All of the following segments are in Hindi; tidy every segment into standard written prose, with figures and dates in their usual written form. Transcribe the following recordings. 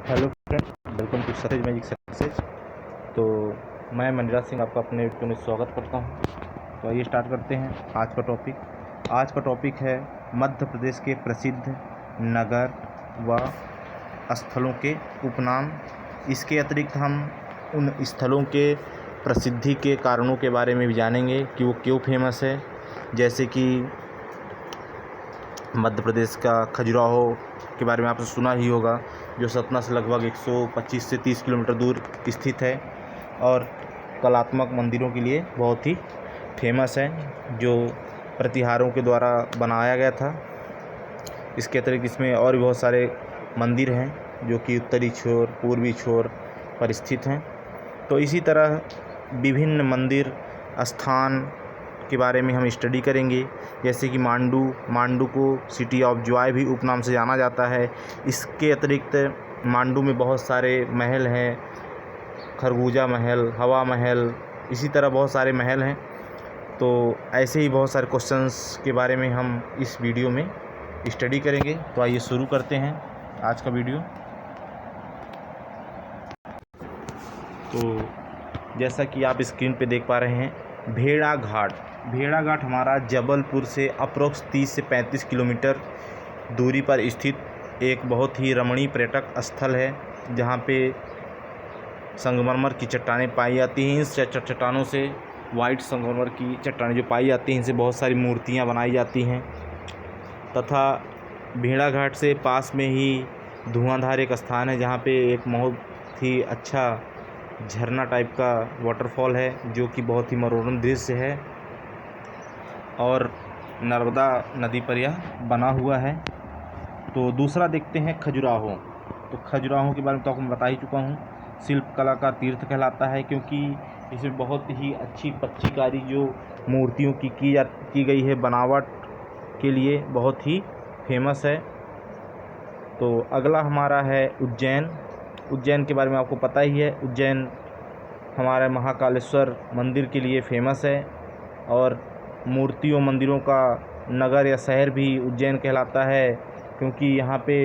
Hello friends, welcome to Satej magic success. तो मैं मंजरा सिंह आपका अपने वीडियो में स्वागत करता हूं। तो आइए स्टार्ट करते हैं आज का टॉपिक है मध्य प्रदेश के प्रसिद्ध नगर व स्थलों के उपनाम। इसके अतिरिक्त हम उन स्थलों के प्रसिद्धि के कारणों के बारे में भी जानेंगे कि वो क्यों फेमस है। जैसे कि मध्य प्रदेश का खजुराहो के बारे में आपने सुना ही होगा, जो सतना से लगभग 125 से 30 किलोमीटर दूर स्थित है और कलात्मक मंदिरों के लिए बहुत ही फेमस है, जो प्रतिहारों के द्वारा बनाया गया था। इसके अतिरिक्त इसमें और भी बहुत सारे मंदिर हैं जो कि उत्तरी छोर, पूर्वी छोर पर स्थित हैं। तो इसी तरह विभिन्न मंदिर स्थान के बारे में हम स्टडी करेंगे। जैसे कि मांडू को सिटी ऑफ जॉय भी उपनाम से जाना जाता है। इसके अतिरिक्त मांडू में बहुत सारे महल हैं, खरबूजा महल, हवा महल, इसी तरह बहुत सारे महल हैं। तो ऐसे ही बहुत सारे क्वेश्चंस के बारे में हम इस वीडियो में स्टडी करेंगे। तो आइए शुरू करते हैं आज का वीडियो। तो जैसा कि आप स्क्रीन पे देख पा रहे हैं, भेड़ा घाट हमारा जबलपुर से अप्रोक्स 30 से 35 किलोमीटर दूरी पर स्थित एक बहुत ही रमणीय पर्यटक स्थल है, जहाँ पे संगमरमर की चट्टानें पाई जाती हैं। इन चट्टानों से वाइट संगमरमर की चट्टानें जो पाई जाती हैं, इनसे बहुत सारी मूर्तियाँ बनाई जाती हैं। तथा भेड़ा घाट से पास में ही धुआंधार एक स्थान है, जहाँ पे एक बहुत ही अच्छा झरना टाइप का वाटरफॉल है, जो कि बहुत ही मनोरम दृश्य है और नर्मदा नदी पर यह बना हुआ है। तो दूसरा देखते हैं खजुराहो। तो खजुराहो के बारे में तो आपको मैं बता ही चुका हूँ। शिल्प कला का तीर्थ कहलाता है, क्योंकि इसमें बहुत ही अच्छी पच्चीकारी जो मूर्तियों की गई है, बनावट के लिए बहुत ही फेमस है। तो अगला हमारा है उज्जैन के बारे में आपको पता ही है। उज्जैन हमारे महाकालेश्वर मंदिर के लिए फेमस है और मूर्तियों मंदिरों का नगर या शहर भी उज्जैन कहलाता है, क्योंकि यहाँ पे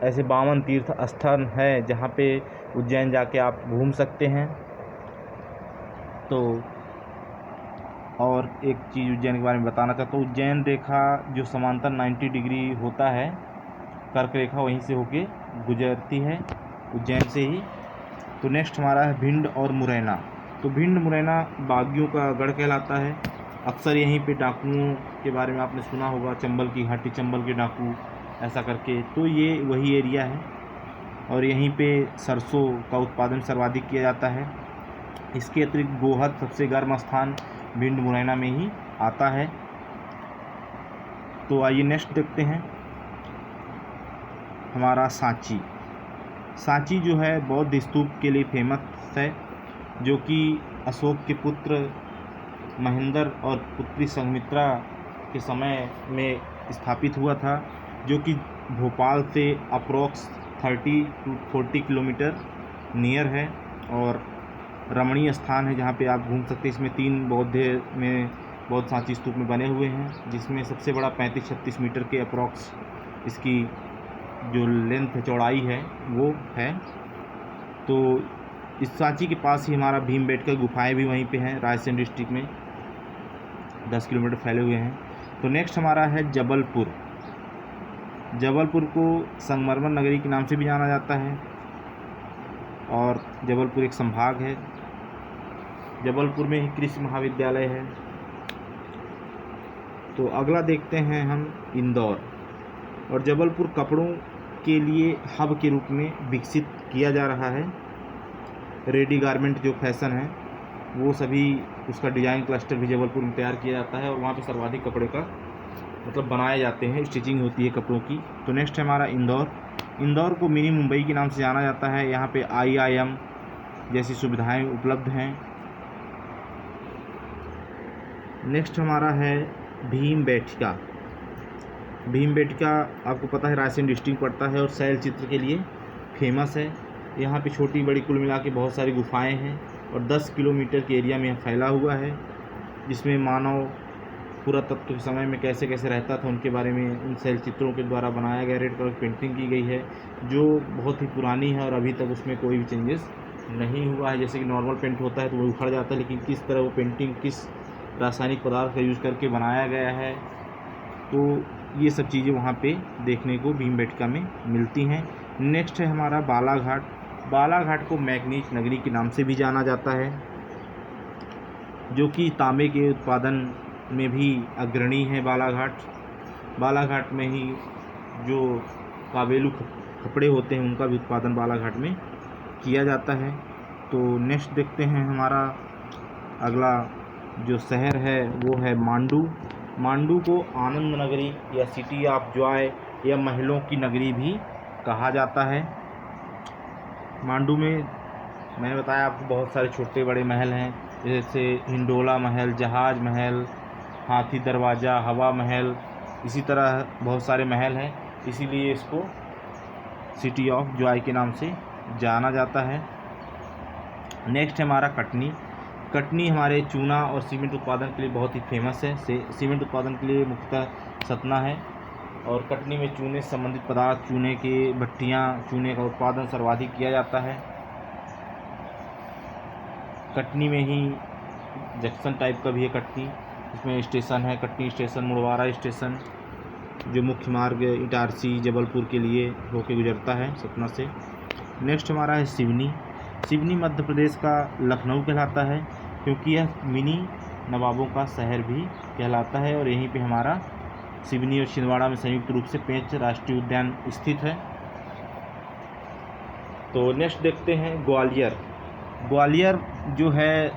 ऐसे 52 तीर्थ स्थान है जहाँ पे उज्जैन जाके आप घूम सकते हैं। तो और एक चीज़ उज्जैन के बारे में बताना चाहता हूँ, उज्जैन रेखा जो समांतर 90 डिग्री होता है, कर्क रेखा वहीं से होके गुजरती है, उज्जैन से ही। तो नेक्स्ट हमारा है भिंड और मुरैना। तो भिंड मुरैना बागियों का गढ़ कहलाता है। अक्सर यहीं पे डाकुओं के बारे में आपने सुना होगा, चंबल की घाटी, चंबल के डाकू, ऐसा करके। तो ये वही एरिया है और यहीं पे सरसों का उत्पादन सर्वाधिक किया जाता है। इसके अतिरिक्त गोहद सबसे गर्म स्थान भिंड मुरैना में ही आता है। तो आइए नेक्स्ट देखते हैं हमारा सांची जो है बौद्ध स्तूप के लिए फेमस है, जो कि अशोक के पुत्र महेंद्र और पुत्री संघमित्रा के समय में स्थापित हुआ था, जो कि भोपाल से अप्रोक्स 30 to 40 किलोमीटर नियर है और रमणीय स्थान है, जहाँ पे आप घूम सकते हैं। इसमें 3 बौद्ध सांची स्तूप में बने हुए हैं, जिसमें सबसे बड़ा 35-36 मीटर के अप्रोक्स इसकी जो लेंथ है, चौड़ाई है, वो है। तो इस सांची के पास ही हमारा भीमबेटका गुफाएं भी वहीं पे हैं, रायसेन डिस्ट्रिक्ट में 10 किलोमीटर फैले हुए हैं। तो नेक्स्ट हमारा है जबलपुर को संगमरमर नगरी के नाम से भी जाना जाता है और जबलपुर एक संभाग है। जबलपुर में ही कृषि महाविद्यालय है। तो अगला देखते हैं हम इंदौर। और जबलपुर कपड़ों के लिए हब के रूप में विकसित किया जा रहा है। रेडी गारमेंट जो फैशन है, वो सभी उसका डिज़ाइन क्लस्टर भी जबलपुर में तैयार किया जाता है और वहाँ पे सर्वाधिक कपड़े का बनाए जाते हैं, स्टिचिंग होती है कपड़ों की। तो नेक्स्ट है हमारा इंदौर को मिनी मुंबई के नाम से जाना जाता है। यहाँ पे IIM जैसी सुविधाएं उपलब्ध हैं। नेक्स्ट हमारा है भीमबेटका आपको पता है रायसेन डिस्ट्रिक्ट पड़ता है और शैल चित्र के लिए फेमस है। यहाँ पे छोटी बड़ी कुल मिला के बहुत सारी गुफाएं हैं और 10 किलोमीटर के एरिया में फैला हुआ है, जिसमें मानव पुरातत्व के समय में कैसे कैसे रहता था उनके बारे में उन शैल चित्रों के द्वारा बनाया गया रेड कलर की पेंटिंग की गई है, जो बहुत ही पुरानी है और अभी तक उसमें कोई भी चेंजेस नहीं हुआ है। जैसे कि नॉर्मल पेंट होता है तो वो उखड़ जाता है, लेकिन किस तरह वो पेंटिंग किस रासायनिक पदार्थ का यूज़ करके बनाया गया है, तो ये सब चीज़ें वहाँ पे देखने को भीमबेटका में मिलती हैं। नेक्स्ट है हमारा बालाघाट। बालाघाट को मैग्नीज नगरी के नाम से भी जाना जाता है, जो कि तांबे के उत्पादन में भी अग्रणी है बालाघाट। बालाघाट में ही जो काबेलू कपड़े होते हैं उनका भी उत्पादन बालाघाट में किया जाता है। तो नेक्स्ट देखते हैं हमारा अगला जो शहर है वो है मांडू। मांडू को आनंद नगरी या सिटी ऑफ जॉय या महलों की नगरी भी कहा जाता है। मांडू में मैंने बताया आपको बहुत सारे छोटे बड़े महल हैं, जैसे हिंडोला महल, जहाज महल, हाथी दरवाज़ा, हवा महल, इसी तरह बहुत सारे महल हैं, इसीलिए इसको सिटी ऑफ जॉय के नाम से जाना जाता है। नेक्स्ट है हमारा कटनी। कटनी हमारे चूना और सीमेंट उत्पादन के लिए बहुत ही फेमस है। सीमेंट उत्पादन के लिए मुख्यतः सतना है, और कटनी में चूने से संबंधित पदार्थ, चूने के भट्टियाँ, चूने का उत्पादन सर्वाधिक किया जाता है। कटनी में ही जंक्शन टाइप का भी है कटनी, इसमें स्टेशन है कटनी स्टेशन, मुड़वारा स्टेशन, जो मुख्य मार्ग इटारसी जबलपुर के लिए होकर गुजरता है सतना से। नेक्स्ट हमारा है सिवनी। सिवनी मध्य प्रदेश का लखनऊ कहलाता है, क्योंकि यह मिनी नवाबों का शहर भी कहलाता है, और यहीं पे हमारा सिवनी और छिंदवाड़ा में संयुक्त रूप से पेंच राष्ट्रीय उद्यान स्थित है। तो नेक्स्ट देखते हैं ग्वालियर। ग्वालियर जो है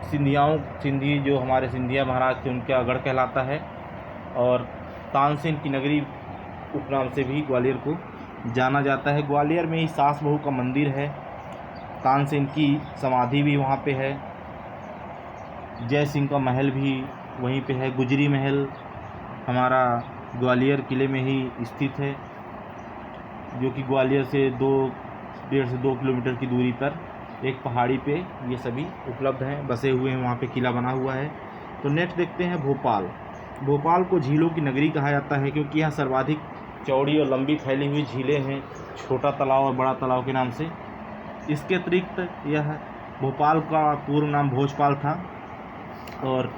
सिंधी जो हमारे सिंधिया महाराज थे उनका गढ़ कहलाता है, और तानसेन की नगरी उपनाम से भी ग्वालियर को जाना जाता है। ग्वालियर में ही सास बहू का मंदिर है, तानसेन की समाधि भी वहाँ पे है, जय सिंह का महल भी वहीं पे है, गुजरी महल हमारा ग्वालियर किले में ही स्थित है, जो कि ग्वालियर से 1.5 से 2 किलोमीटर की दूरी पर एक पहाड़ी पे ये सभी उपलब्ध हैं, बसे हुए हैं, वहाँ पे किला बना हुआ है। तो नेक्स्ट देखते हैं भोपाल। भोपाल को झीलों की नगरी कहा जाता है, क्योंकि यहाँ सर्वाधिक चौड़ी और लंबी फैली हुई झीलें हैं, छोटा तालाब और बड़ा तालाब के नाम से। इसके अतिरिक्त यह भोपाल का पूर्व नाम भोजपाल था, और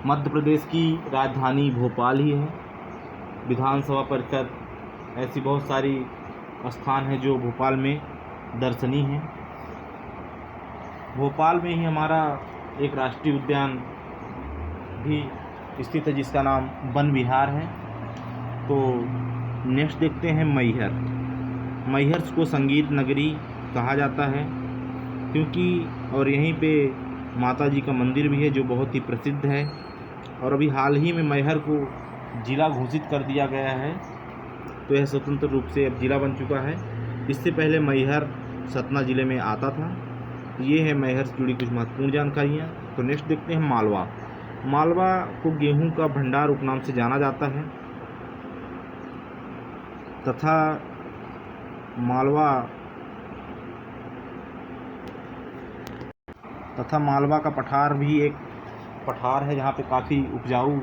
मध्य प्रदेश की राजधानी भोपाल ही है। विधानसभा परिषद, ऐसी बहुत सारी स्थान हैं जो भोपाल में दर्शनीय हैं। भोपाल में ही हमारा एक राष्ट्रीय उद्यान भी स्थित है, जिसका नाम वन विहार है। तो नेक्स्ट देखते हैं मैहर। मैहर को संगीत नगरी कहा जाता है, क्योंकि और यहीं पे माता जी का मंदिर भी है जो बहुत ही प्रसिद्ध है, और अभी हाल ही में मैहर को ज़िला घोषित कर दिया गया है, तो यह स्वतंत्र रूप से अब ज़िला बन चुका है। इससे पहले मैहर सतना ज़िले में आता था। ये है मैहर से जुड़ी कुछ महत्वपूर्ण जानकारियाँ। तो नेक्स्ट देखते हैं मालवा। मालवा को गेहूं का भंडार उपनाम से जाना जाता है, तथा मालवा का पठार भी एक पठार है जहाँ पे काफ़ी उपजाऊ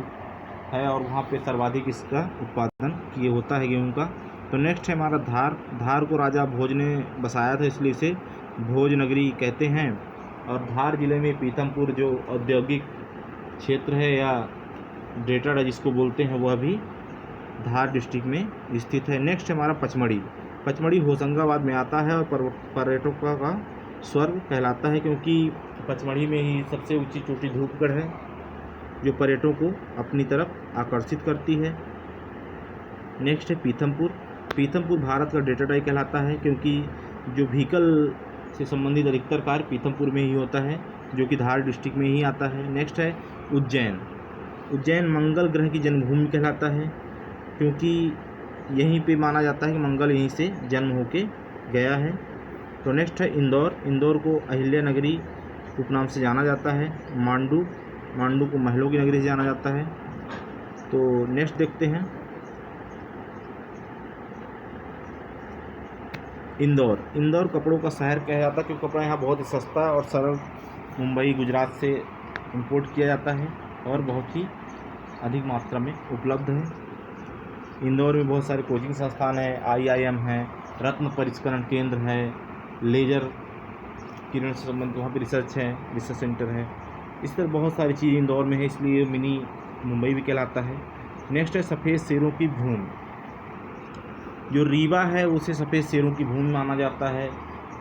है, और वहाँ पे सर्वाधिक इसका उत्पादन ये होता है गेहूं का। तो नेक्स्ट है हमारा धार। धार को राजा भोज ने बसाया था, इसलिए इसे भोज नगरी कहते हैं, और धार जिले में पीथमपुर जो औद्योगिक क्षेत्र है या डेटा जिसको बोलते हैं वह भी धार डिस्ट्रिक्ट में स्थित है। नेक्स्ट हमारा पचमढ़ी। पचमढ़ी होशंगाबाद में आता है और पर्यटकों का स्वर्ग कहलाता है, क्योंकि पचमढ़ी में ही सबसे ऊंची चोटी धूपगढ़ है जो पर्यटकों को अपनी तरफ आकर्षित करती है। नेक्स्ट है पीथमपुर। पीथमपुर भारत का डेटा डाई कहलाता है, क्योंकि जो व्हीकल से संबंधित अधिकतर कार्य पीथमपुर में ही होता है, जो कि धार डिस्ट्रिक्ट में ही आता है। नेक्स्ट है उज्जैन। उज्जैन मंगल ग्रह की जन्मभूमि कहलाता है, क्योंकि यहीं पे माना जाता है कि मंगल यहीं से जन्म होके गया है। तो नेक्स्ट है इंदौर। इंदौर को अहिल्या नगरी उपनाम से जाना जाता है। मांडू को महलों की नगरी से जाना जाता है। तो नेक्स्ट देखते हैं इंदौर कपड़ों का शहर कहा जाता है, क्योंकि कपड़ा यहाँ बहुत ही सस्ता और सरल मुंबई गुजरात से इंपोर्ट किया जाता है, और बहुत ही अधिक मात्रा में उपलब्ध है। इंदौर में बहुत सारे कोचिंग संस्थान हैं, IIM है, रत्न परिष्करण केंद्र है, लेजर किरण से संबंधित वहाँ पे रिसर्च है, रिसर्च सेंटर है। इस तरह बहुत सारी चीज़ इंदौर में है, इसलिए मिनी मुंबई भी कहलाता है। नेक्स्ट है सफ़ेद शेरों की भूमि। जो रीवा है उसे सफ़ेद शेरों की भूमि माना जाता है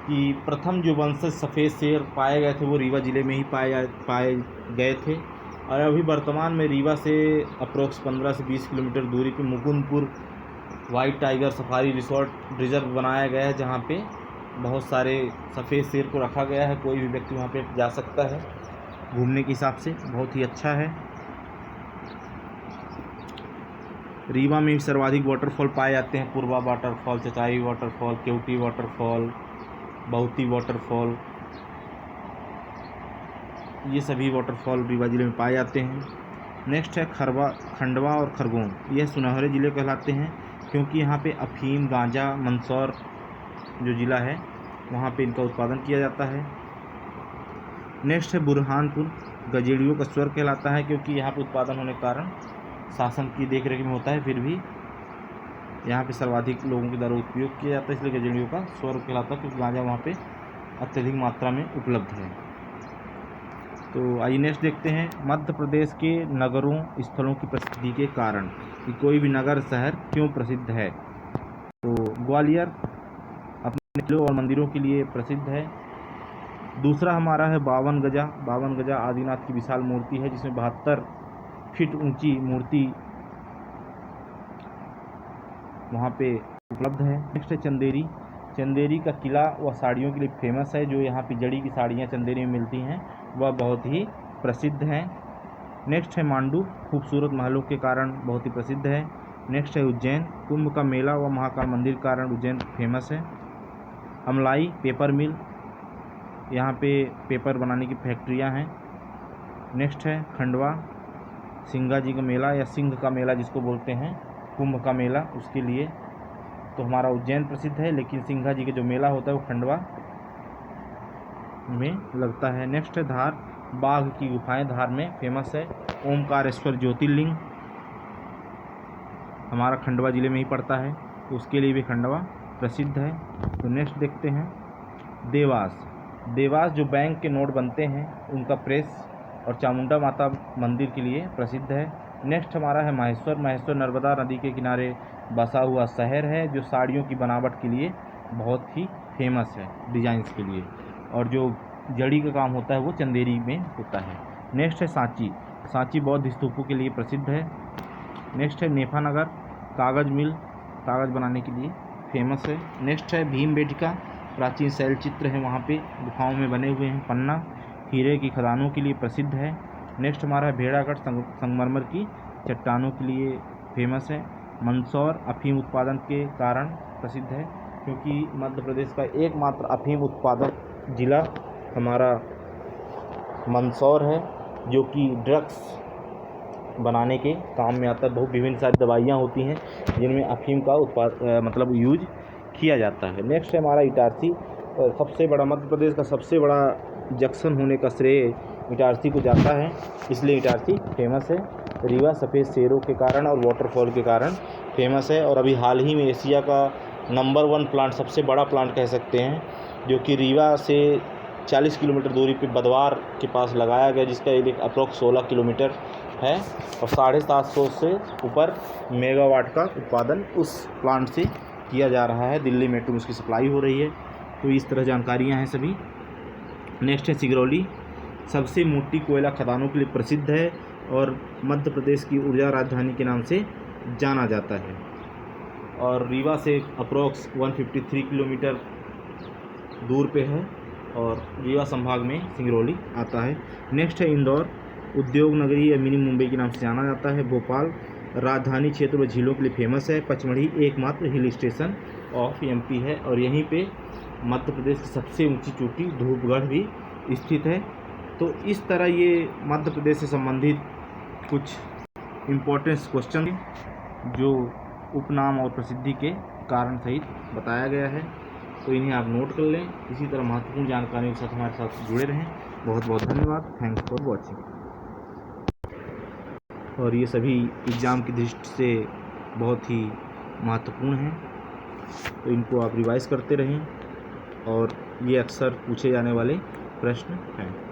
कि प्रथम जो वंशज सफ़ेद शेर पाए गए थे वो रीवा ज़िले में ही पाए गए थे। और अभी वर्तमान में रीवा से अप्रोक्स 15 से 20 किलोमीटर दूरी पे Mukundpur white tiger safari resort reserve बनाया गया है, जहाँ पे बहुत सारे सफ़ेद शेर को रखा गया है। कोई भी व्यक्ति वहाँ पे जा सकता है घूमने के हिसाब से, बहुत ही अच्छा है। रीवा में सर्वाधिक वाटरफॉल पाए जाते हैं, Purwa waterfall, Chachai waterfall, Keoti waterfall, Bahuti waterfall, ये सभी वाटरफॉल रीवा ज़िले में पाए जाते हैं। नेक्स्ट है खंडवा और खरगोन। यह सुनहरे ज़िले कहलाते हैं क्योंकि यहाँ पे अफीम, गांजा, मंदसौर जो ज़िला है वहाँ पे इनका उत्पादन किया जाता है। नेक्स्ट है बुरहानपुर, गजेड़ियों का स्वर्ग कहलाता है क्योंकि यहाँ पे उत्पादन होने के कारण शासन की देखरेख में होता है, फिर भी यहाँ पे सर्वाधिक लोगों के द्वारा उपयोग किया जाता है, इसलिए गजेड़ियों का स्वर्ग कहलाता है क्योंकि गांजा वहाँ पे अत्यधिक मात्रा में उपलब्ध है। तो आइए नेक्स्ट देखते हैं मध्य प्रदेश के नगरों स्थलों की प्रसिद्धि के कारण कि कोई भी नगर शहर क्यों प्रसिद्ध है। तो ग्वालियर अपने किलों और मंदिरों के लिए प्रसिद्ध है। दूसरा हमारा है 52 गजा। 52 गजा आदिनाथ की विशाल मूर्ति है जिसमें 72 फीट ऊंची मूर्ति वहाँ पे उपलब्ध है। नेक्स्ट है चंदेरी। चंदेरी का किला व साड़ियों के लिए फेमस है। जो यहाँ पे जड़ी की साड़ियाँ चंदेरी में मिलती हैं वह बहुत ही प्रसिद्ध हैं। नेक्स्ट है मांडू, खूबसूरत महलों के कारण बहुत ही प्रसिद्ध है। नेक्स्ट है उज्जैन, कुंभ का मेला व महाकाल मंदिर के कारण उज्जैन फेमस है। अमलाई पेपर मिल, यहाँ पे पेपर बनाने की फैक्ट्रियाँ हैं। नेक्स्ट है खंडवा, सिंगा जी का मेला या सिंह का मेला जिसको बोलते हैं, कुंभ का मेला, उसके लिए तो हमारा उज्जैन प्रसिद्ध है, लेकिन सिंघा जी का जो मेला होता है वो खंडवा में लगता है। नेक्स्ट है धार, बाघ की गुफाएं धार में फेमस है। ओमकारेश्वर ज्योतिर्लिंग हमारा खंडवा ज़िले में ही पड़ता है, तो उसके लिए भी खंडवा प्रसिद्ध है। तो नेक्स्ट देखते हैं देवास। देवास जो बैंक के नोट बनते हैं उनका प्रेस और चामुंडा माता मंदिर के लिए प्रसिद्ध है। नेक्स्ट हमारा है माहेश्वर। माहेश्वर नर्मदा नदी के किनारे बसा हुआ शहर है जो साड़ियों की बनावट के लिए बहुत ही फेमस है, डिजाइंस के लिए, और जो जड़ी का काम होता है वो चंदेरी में होता है। नेक्स्ट है सांची। सांची बौद्ध स्तूपों के लिए प्रसिद्ध है। नेक्स्ट है नेफानगर, कागज़ मिल, कागज़ बनाने के लिए फेमस है। नेक्स्ट है भीमबेटका, प्राचीन शैल चित्र है वहाँ पे गुफाओं में बने हुए हैं। पन्ना हीरे की खदानों के लिए प्रसिद्ध है। नेक्स्ट हमारा भेड़ागढ़, संगमरमर की चट्टानों के लिए फेमस है। मंदसौर अफीम उत्पादन के कारण प्रसिद्ध है क्योंकि मध्य प्रदेश का एकमात्र अफीम उत्पादक जिला हमारा मंदसौर है, जो कि ड्रग्स बनाने के काम में आता है। बहुत विभिन्न सारी दवाइयाँ होती हैं जिनमें अफीम का मतलब यूज किया जाता है। नेक्स्ट है हमारा इटारसी। सबसे बड़ा मध्य प्रदेश का सबसे बड़ा जंक्शन होने का श्रेय इटारसी को जाता है, इसलिए इटारसी फेमस है। रीवा सफ़ेद शेरों के कारण और वाटरफॉल के कारण फेमस है। और अभी हाल ही में एशिया का नंबर 1 प्लांट, सबसे बड़ा प्लांट कह सकते हैं, जो कि रीवा से 40 किलोमीटर दूरी पे बदवार के पास लगाया गया, जिसका एरिया अप्रोक्स 16 किलोमीटर है और 750 से ऊपर मेगावाट का उत्पादन उस प्लांट से किया जा रहा है। दिल्ली मेट्रो में उसकी सप्लाई हो रही है। तो इस तरह जानकारियाँ हैं सभी। नेक्स्ट है सिगरौली, सबसे मोटी कोयला खदानों के लिए प्रसिद्ध है और मध्य प्रदेश की ऊर्जा राजधानी के नाम से जाना जाता है। और रीवा से अप्रोक्स 153 किलोमीटर दूर पे है और रीवा संभाग में सिंगरौली आता है। नेक्स्ट है इंदौर, उद्योग नगरी या मिनी मुंबई के नाम से जाना जाता है। भोपाल राजधानी क्षेत्र व झीलों के लिए फेमस है। पचमढ़ी एकमात्र हिल स्टेशन ऑफ एमपी है और यहीं पे मध्य प्रदेश की सबसे ऊंची चोटी धूपगढ़ भी स्थित है। तो इस तरह ये मध्य प्रदेश से संबंधित कुछ इम्पोर्टेंट क्वेश्चन जो उपनाम और प्रसिद्धि के कारण सहित बताया गया है, तो इन्हें आप नोट कर लें। इसी तरह महत्वपूर्ण जानकारियों के साथ हमारे साथ जुड़े रहें। बहुत बहुत धन्यवाद। Thanks for watching. और ये सभी एग्ज़ाम की दृष्टि से बहुत ही महत्वपूर्ण हैं, तो इनको आप रिवाइज़ करते रहें और ये अक्सर पूछे जाने वाले प्रश्न हैं।